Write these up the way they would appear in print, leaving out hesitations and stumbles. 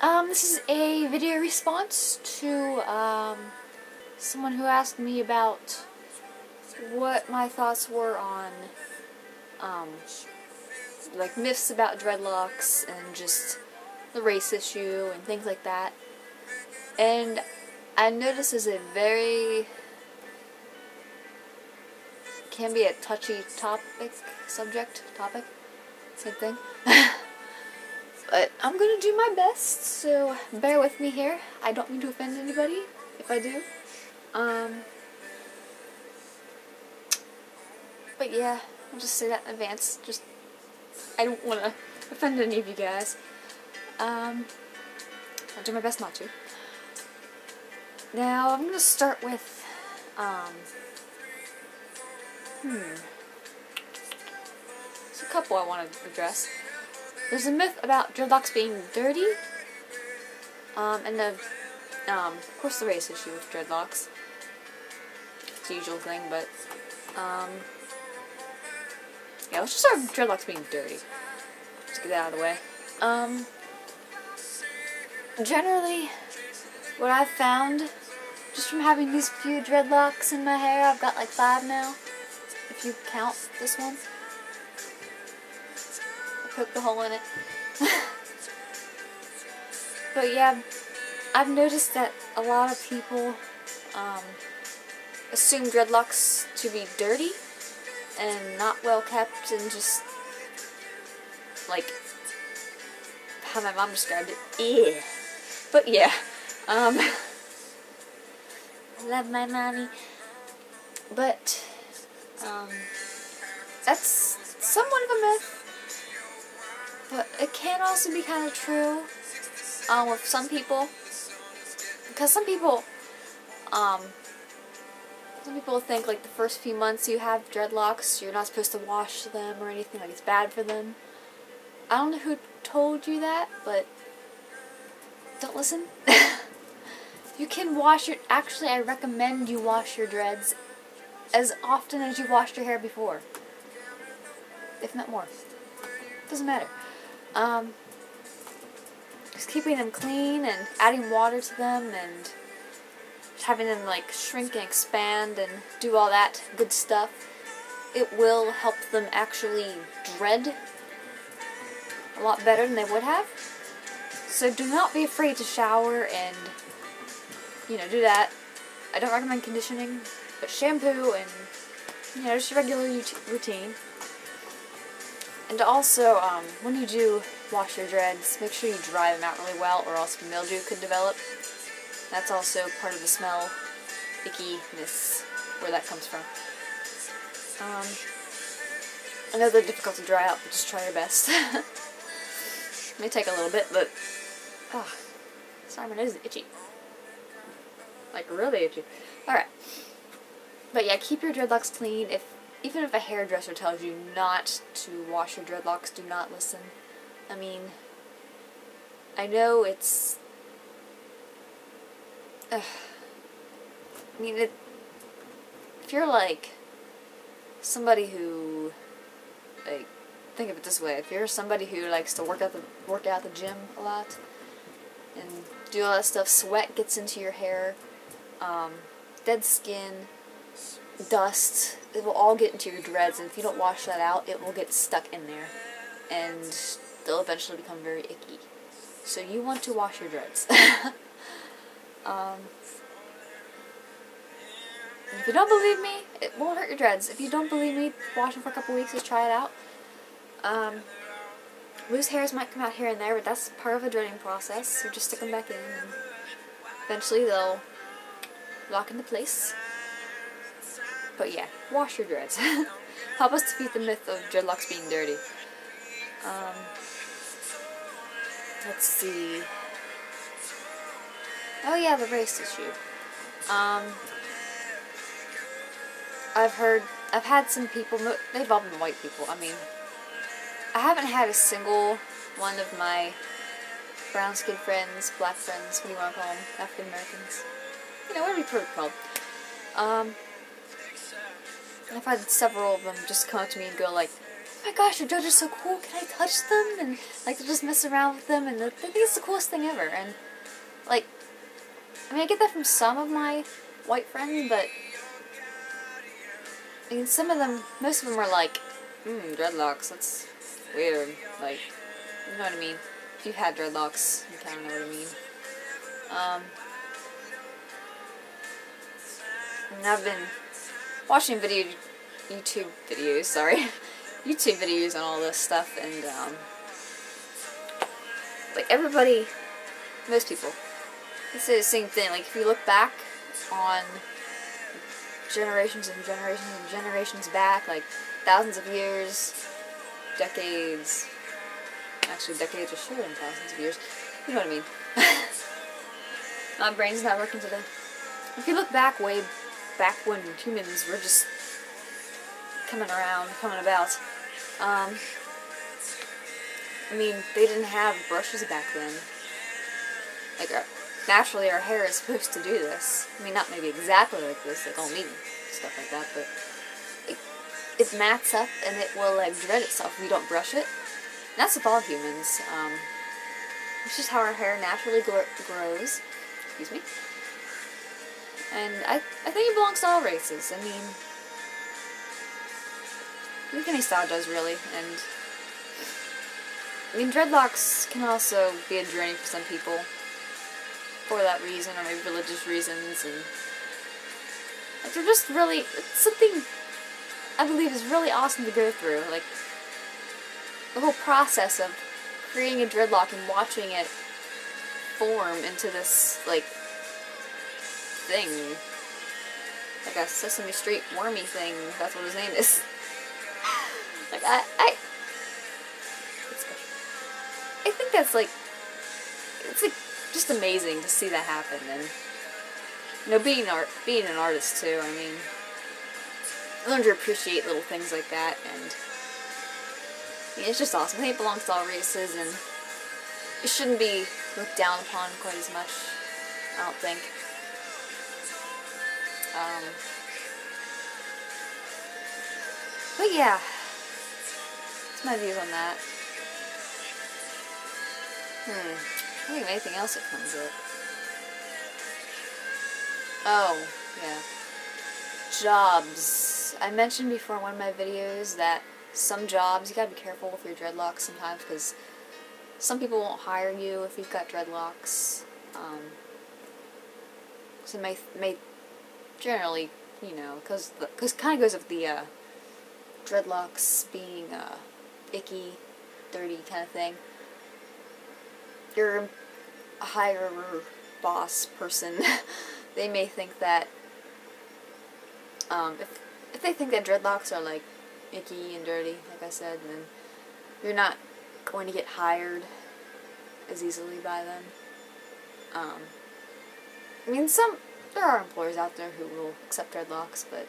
This is a video response to, someone who asked me about what my thoughts were on, like, myths about dreadlocks and just the race issue and things like that. And I noticed this is a very, can be a touchy topic, same thing. But I'm gonna do my best, so bear with me here. I don't mean to offend anybody, if I do. But yeah, I'll just say that in advance. Just, I don't want to offend any of you guys. I'll do my best not to. Now, I'm gonna start with, there's a couple I want to address. There's a myth about dreadlocks being dirty, and of course the race issue with dreadlocks. It's the usual thing, but, yeah, let's just start with dreadlocks being dirty. Just get that out of the way. Generally, what I've found, just from having these few dreadlocks in my hair, I've got like 5 now, if you count this one. Poke the hole in it. But yeah, I've noticed that a lot of people assume dreadlocks to be dirty and not well kept and just like how my mom described it. Ew. But yeah, love my mommy. But that's somewhat of a myth. But it can also be kind of true with some people, because some people think like the first few months you have dreadlocks, you're not supposed to wash them or anything, like it's bad for them. I don't know who told you that, but don't listen. You can wash your, actually I recommend you wash your dreads as often as you washed your hair before, if not more. Doesn't matter. Just keeping them clean and adding water to them and having them like shrink and expand and do all that good stuff, it will help them actually dread a lot better than they would have. So do not be afraid to shower and, you know, do that. I don't recommend conditioning, but shampoo and, you know, just a regular routine. And also, when you do wash your dreads, make sure you dry them out really well, or else mildew could develop. That's also part of the smell, ickiness, where that comes from. I know they're difficult to dry out, but just try your best. It may take a little bit, but, sorry, my nose is itchy. Like, really itchy. Alright. But yeah, keep your dreadlocks clean. Even if a hairdresser tells you not to wash your dreadlocks, do not listen. I mean, I know it's... I mean, if you're like somebody who, like, think of it this way, if you're somebody who likes to work out the gym a lot and do all that stuff, sweat gets into your hair, dead skin, dust, it will all get into your dreads, and if you don't wash that out, it will get stuck in there, and they'll eventually become very icky. So you want to wash your dreads. If you don't believe me, it won't hurt your dreads. If you don't believe me, wash them for a couple weeks, just try it out. Loose hairs might come out here and there, but that's part of the dreading process, so just stick them back in, and eventually they'll lock into place. But yeah, wash your dreads. Help us defeat the myth of dreadlocks being dirty. Let's see. Oh yeah, the race issue. I've had some people, they've all been white people. I mean, I haven't had a single one of my brown-skinned friends, black friends, what do you want to call them, African Americans, you know, whatever you prefer to call them. I've had several of them just come up to me and go like, oh my gosh, your dreads are so cool, can I touch them? And like to just mess around with them, and I think it's the coolest thing ever. And like, I mean, I get that from some of my white friends, but I mean, most of them are like, dreadlocks, that's weird. Like, you know what I mean? If you've had dreadlocks, you kind of know what I mean. And I've been watching YouTube videos on all this stuff, and like everybody, most people, they say the same thing. Like if you look back on generations and generations and generations back, like thousands of years, decades, actually decades are shorter than thousands of years, you know what I mean. My brain's not working today. If you look back way back when humans were just coming about, I mean, they didn't have brushes back then. Like, naturally our hair is supposed to do this. I mean, not maybe exactly like this, like all me, stuff like that, but it mats up and it will, like, dread itself if you don't brush it. And that's with all humans. It's just how our hair naturally grows. Excuse me. And I think it belongs to all races. I mean, I think any style does, really. And I mean, dreadlocks can also be a journey for some people for that reason, or maybe religious reasons, and like, they're just really, it's something I believe is really awesome to go through. Like, the whole process of creating a dreadlock and watching it form into this, like, thing. Like a Sesame Street wormy thing, that's what his name is. Like, I think that's, like, it's, like, just amazing to see that happen. And, you know, being an artist, too, I mean, I learned to appreciate little things like that, and I mean, it's just awesome. I think it belongs to all races, and it shouldn't be looked down upon quite as much, I don't think. But yeah, that's my views on that. I don't think of anything else that comes up. Oh, yeah. Jobs. I mentioned before in one of my videos that some jobs, you gotta be careful with your dreadlocks sometimes, because some people won't hire you if you've got dreadlocks. So it may generally, you know, because kind of goes with the dreadlocks being icky, dirty kind of thing. Your higher boss person, they may think that if they think that dreadlocks are like icky and dirty, like I said, then you're not going to get hired as easily by them. I mean, there are employers out there who will accept dreadlocks, but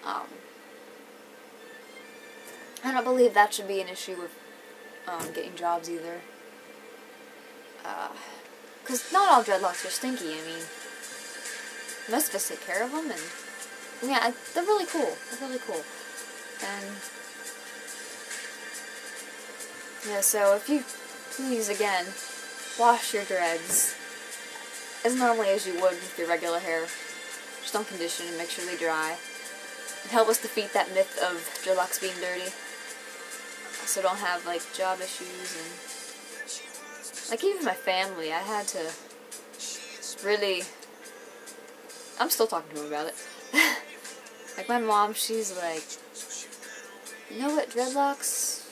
I don't believe that should be an issue with getting jobs either. Because not all dreadlocks are stinky. I mean, most of us take care of them, and yeah, they're really cool. They're really cool. And yeah, so if you please, again, wash your dreads as normally as you would with your regular hair. Just don't condition and make sure they dry. And help us defeat that myth of dreadlocks being dirty. So don't have, like, job issues. And like, even my family, I had to really, I'm still talking to him about it. Like, my mom, she's like, you know what, dreadlocks,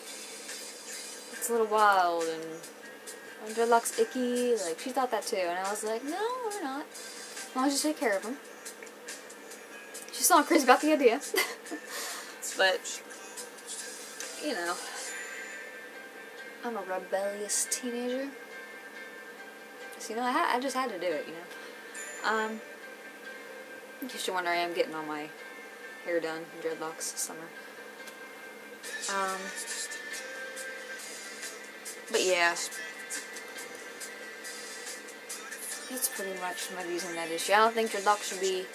it's a little wild, and dreadlocks icky. Like, she thought that too, and I was like, no, we're not, as long as you take care of them. She's not crazy about the idea. But, you know, I'm a rebellious teenager, so, you know, I just had to do it, you know. In case you're wondering, I am getting all my hair done in dreadlocks this summer. But yeah, that's pretty much my views on that issue. I don't think dreadlocks should be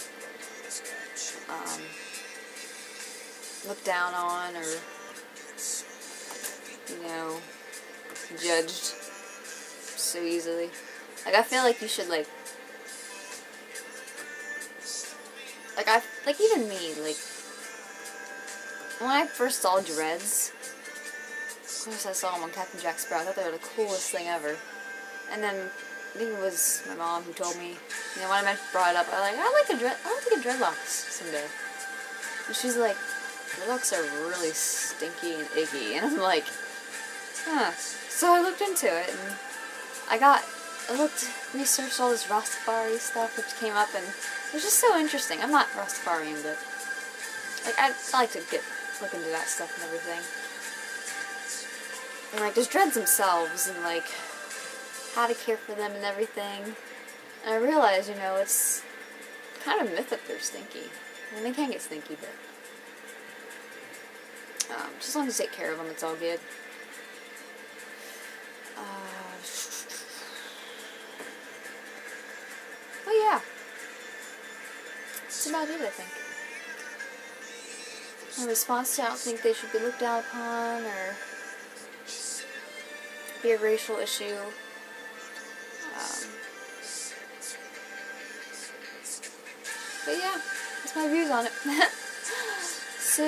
looked down on or you know, judged so easily. Like, I feel like you should, like even me, like, when I first saw dreads, of course I saw them on Captain Jack Sparrow. I thought they were the coolest thing ever. And then, I think it was my mom who told me, you know, when I brought it up, I was like, I'd like to get dreadlocks someday. And she's like, dreadlocks are really stinky and icky. And I'm like, huh. So I looked into it, and researched all this Rastafari stuff, which came up, and it was just so interesting. I'm not Rastafarian, but, like, I like to look into that stuff and everything. And, like, there's dreads themselves, and, like, how to care for them and everything. And I realized, you know, it's kind of a myth that they're stinky. I mean, they can get stinky, but just as long as you take care of them, it's all good. Oh yeah, that's about it, I think. In response to, I don't think they should be looked down upon or be a racial issue. But yeah, that's my views on it. So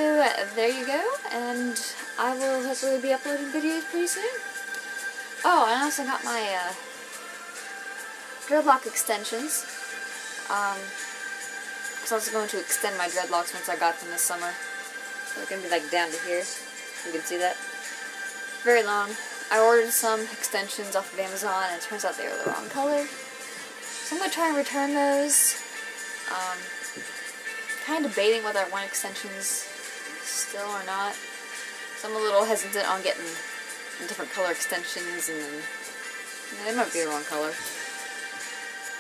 there you go, and I will hopefully be uploading videos pretty soon. Oh, and I also got my dreadlock extensions. Because I was going to extend my dreadlocks once I got them this summer. So they're going to be like down to here. You can see that. Very long. I ordered some extensions off of Amazon, and it turns out they were the wrong color. So I'm going to try and return those. Kind of debating whether I want extensions still or not. So I'm a little hesitant on getting different color extensions, and then, they might be the wrong color.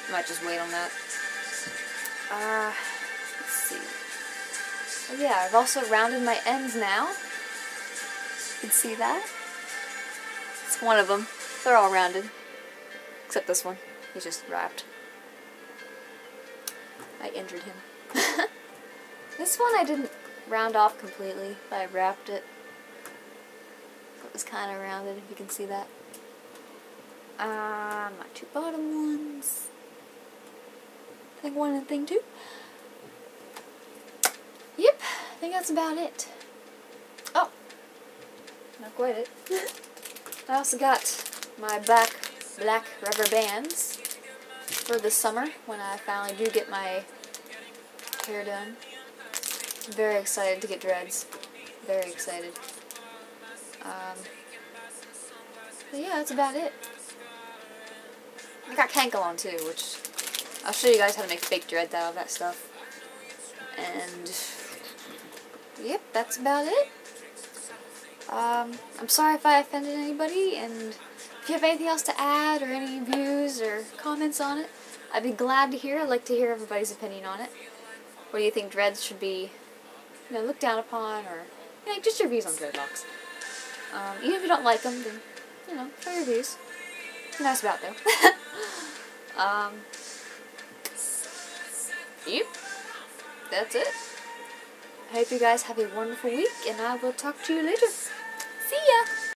I might just wait on that. Let's see. Oh yeah, I've also rounded my ends now. You can see that. It's one of them. They're all rounded. Except this one. He's just wrapped. I injured him. This one I didn't round off completely, but I wrapped it. It was kind of rounded, if you can see that. My two bottom ones. Thing 1 and thing 2. Yep, I think that's about it. Oh, not quite it. I also got my black rubber bands for this summer when I finally do get my hair done. I'm very excited to get dreads. Very excited. But yeah, that's about it. I got cankle on too, which I'll show you guys how to make fake dreads out of that stuff. And yep, that's about it. I'm sorry if I offended anybody, and if you have anything else to add or any views or comments on it, I'd be glad to hear. I'd like to hear everybody's opinion on it. What do you think dreads should be, looked down upon, or just your views on dreadlocks. Even if you don't like them, then try your views. Be nice about them. Yep, that's it. I hope you guys have a wonderful week, and I will talk to you later.